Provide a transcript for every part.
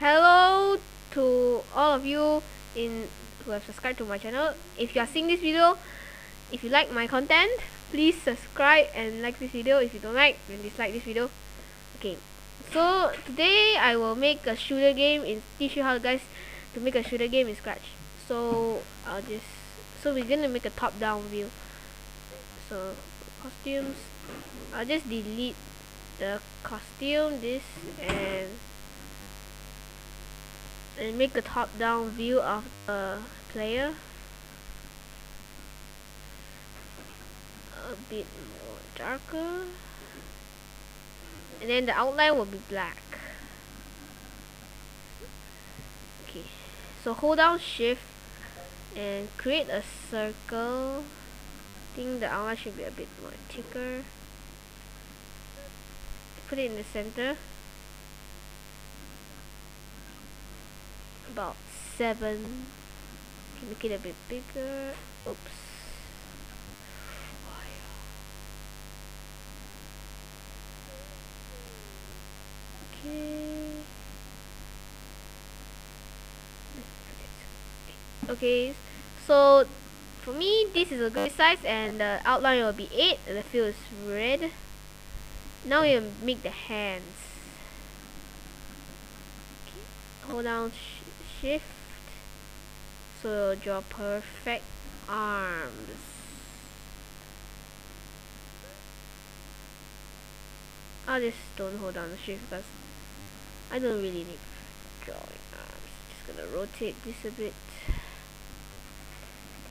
Hello to all of you who have subscribed to my channel. If you are seeing this video, if you like my content, please subscribe and like this video. If you don't like, then dislike this video. Okay, so today I will make a shooter game and teach you how guys to make a shooter game in Scratch. So we're gonna make a top-down view. So costumes, I'll just delete the costume, this, and make a top-down view of the player a bit more darker, and then the outline will be black. Okay, so hold down shift and create a circle. I think the outline should be a bit more thicker. Put it in the center, about 7. Can make it a bit bigger. Oops. Okay, so for me this is a good size, and the outline will be 8 and the fill is red. Now we'll make the hands. Okay. Hold down shift, so draw perfect arms. I'll just don't hold down the shift because I don't really need drawing arms. Just gonna rotate this a bit.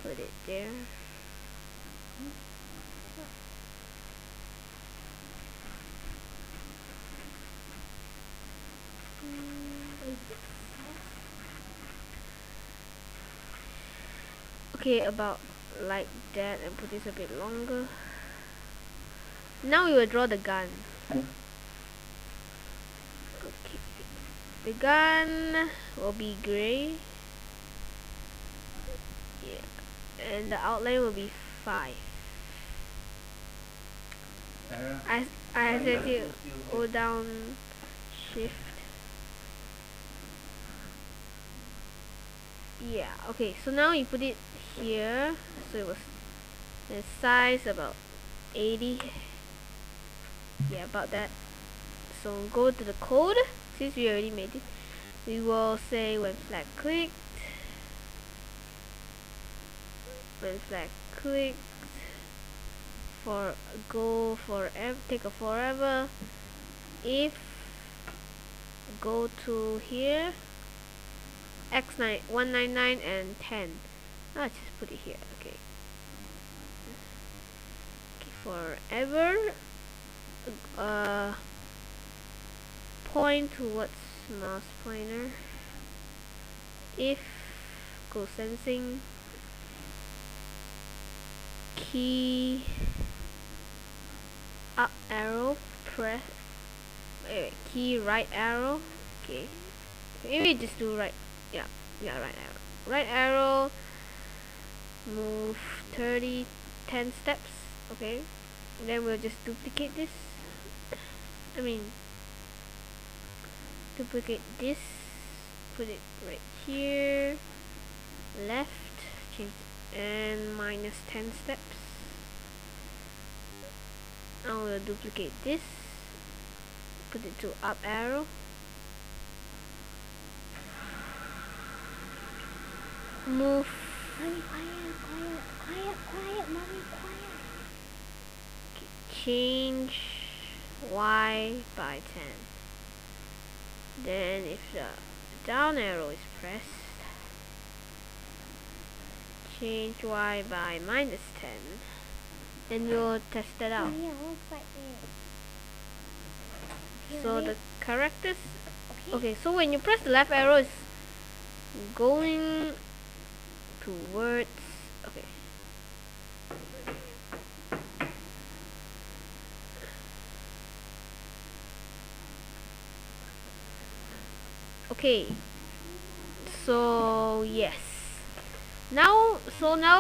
Put it there. Okay, about like that, and put this a bit longer. Now we will draw the gun. Okay, the gun will be gray. Yeah, and the outline will be 5. I have to hold down shift. Yeah, okay, so now you put it here. So it was the size about 80. Yeah, about that. So go to the code. Since we already made it, we will say when flag clicked, for go forever, take a forever, if go to here x199 and 10. Let's just put it here. Okay, forever, point towards mouse pointer, if go sensing, key up arrow, press key right arrow. Okay, maybe just do right. Yeah, right arrow, move 10 steps. Okay, and then we'll just duplicate this. Duplicate this, put it right here, left, change, and minus 10 steps. Now we'll duplicate this, put it to up arrow, move. Quiet, mommy, quiet. Okay, change Y by 10. Then if the down arrow is pressed, change Y by minus 10, and we'll test that out. So the characters, okay, so when you press the left arrow, it's going towards, okay. Okay, so yes, now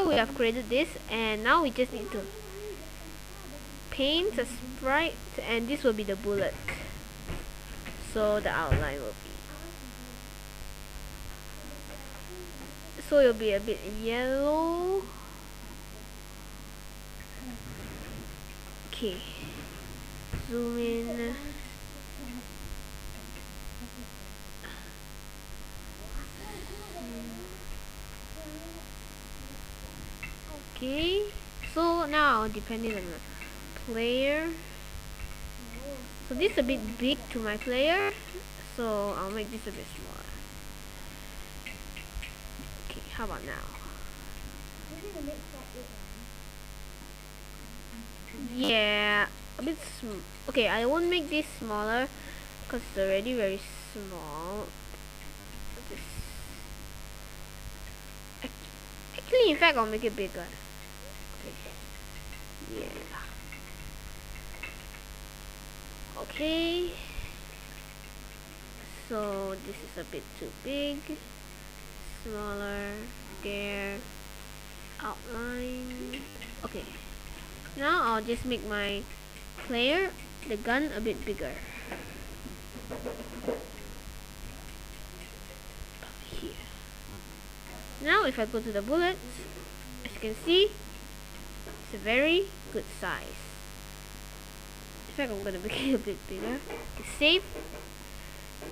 we have created this, and now we just need to paint a sprite, and this will be the bullet. So the outline will be so it'll be a bit yellow. Okay, zoom in. Okay, so now depending on the player, so this is a bit big to my player, so I'll make this a bit smaller. Okay, how about now? Yeah, a bit okay, I won't make this smaller because it's already very small. This actually, in fact, I'll make it bigger. Okay. Yeah. Okay. So this is a bit too big. Smaller. There. Outline. Okay. Now I'll just make my player, the gun, a bit bigger. Here. Now if I go to the bullets, as you can see, it's a very good size. In fact, I'm gonna make it a bit bigger. Okay, save.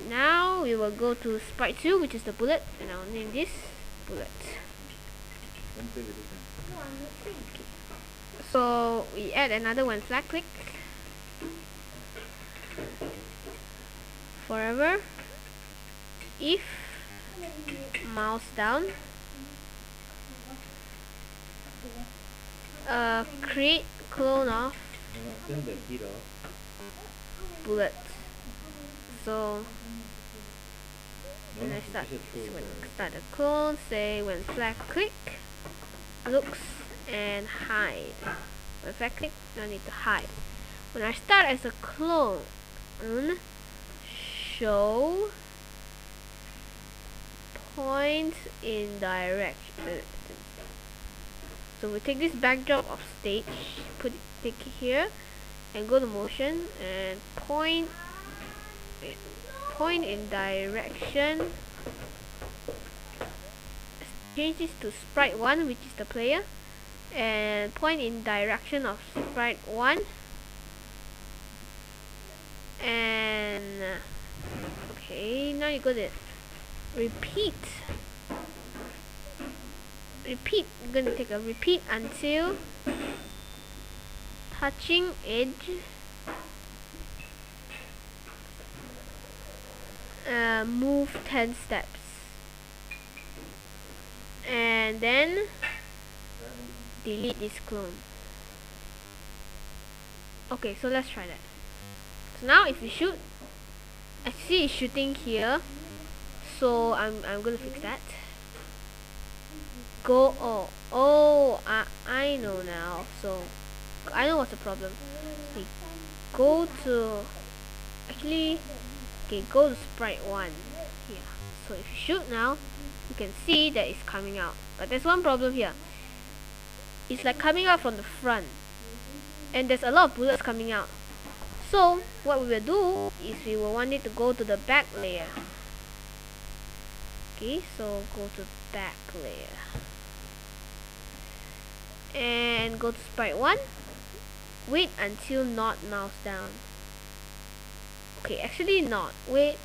Now we will go to sprite 2, which is the bullet, and I'll name this bullet. Okay. So we add another when flag click. Forever. If mouse down, create clone of bullet. So when I start a clone, say when flag click, looks and hide. When flag click, no need to hide. When I start as a clone, show point in direction. So we take this backdrop of stage, take it here, and go to motion and point in direction. Change this to sprite 1, which is the player, and point in direction of sprite 1. And okay, now you go to repeat. You're gonna take a repeat until touching edge. Move 10 steps, and then delete this clone. Okay, so let's try that. So now if you shoot, I see it's shooting here, so I'm gonna fix that. I know now. So I know what's the problem. Okay, go to go to sprite 1 here. So if you shoot now, you can see that it's coming out. But there's one problem here. It's like coming out from the front, and there's a lot of bullets coming out. So what we will do is we will want it to go to the back layer. Okay, so go to back layer and go to sprite 1. Wait until not mouse down. Okay, actually not. Wait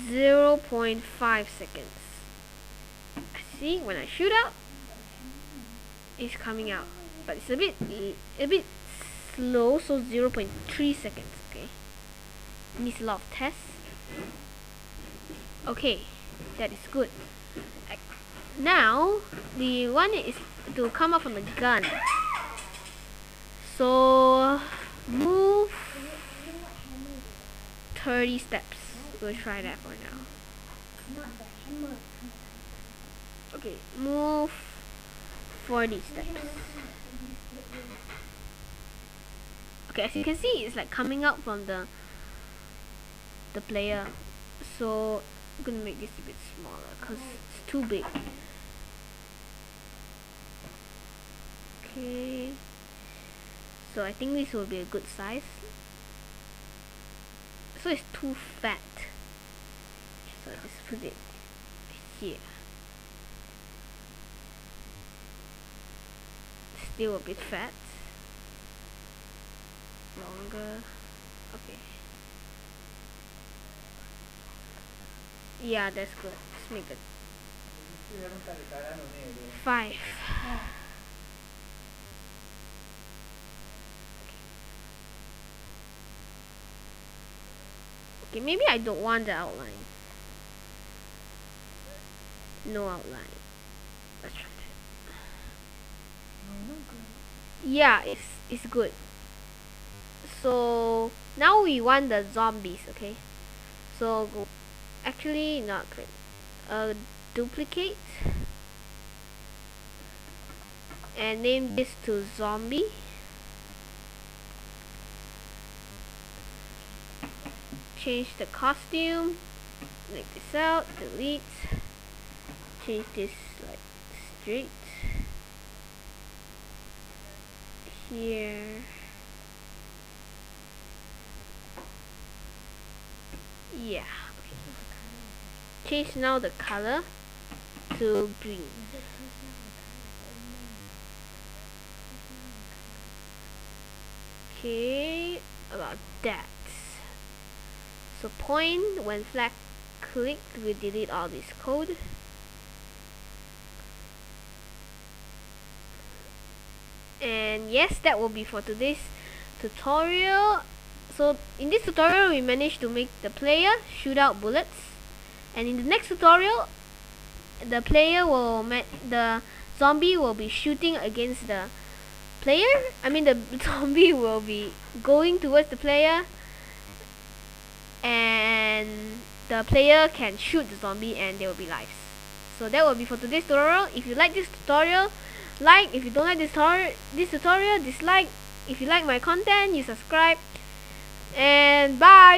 0.5 seconds. See, when I shoot out, it's coming out, but it's a bit slow, so 0.3 seconds. Okay, needs a lot of tests. Okay, that is good. Now the one is to come up from the gun. So move 30 steps. We'll try that for now. Okay, move 40 steps. Okay, as you can see, it's like coming out from the player. So I'm gonna make this a bit smaller because it's too big. Okay, so I think this will be a good size. So it's too fat. So I just put it here. Still a bit fat. Longer. Okay. Yeah, that's good. Let's make it 5. Okay, maybe I don't want the outline. No outline. Let's try that. Yeah, it's good. So now we want the zombies, okay? So actually not good. Duplicate and name this to zombie. Change the costume, make this out, delete, change this like straight here. Yeah, okay. Change now the color to green. Okay, about that. So point when flag clicked, we delete all this code. And yes, that will be for today's tutorial. So in this tutorial, we managed to make the player shoot out bullets, and in the next tutorial, the zombie will be shooting against the player. I mean, the zombie will be going towards the player, and the player can shoot the zombie and there will be lives. So that will be for today's tutorial. If you like this tutorial, like. If you don't like this tutorial, dislike. If you like my content, you subscribe. And bye.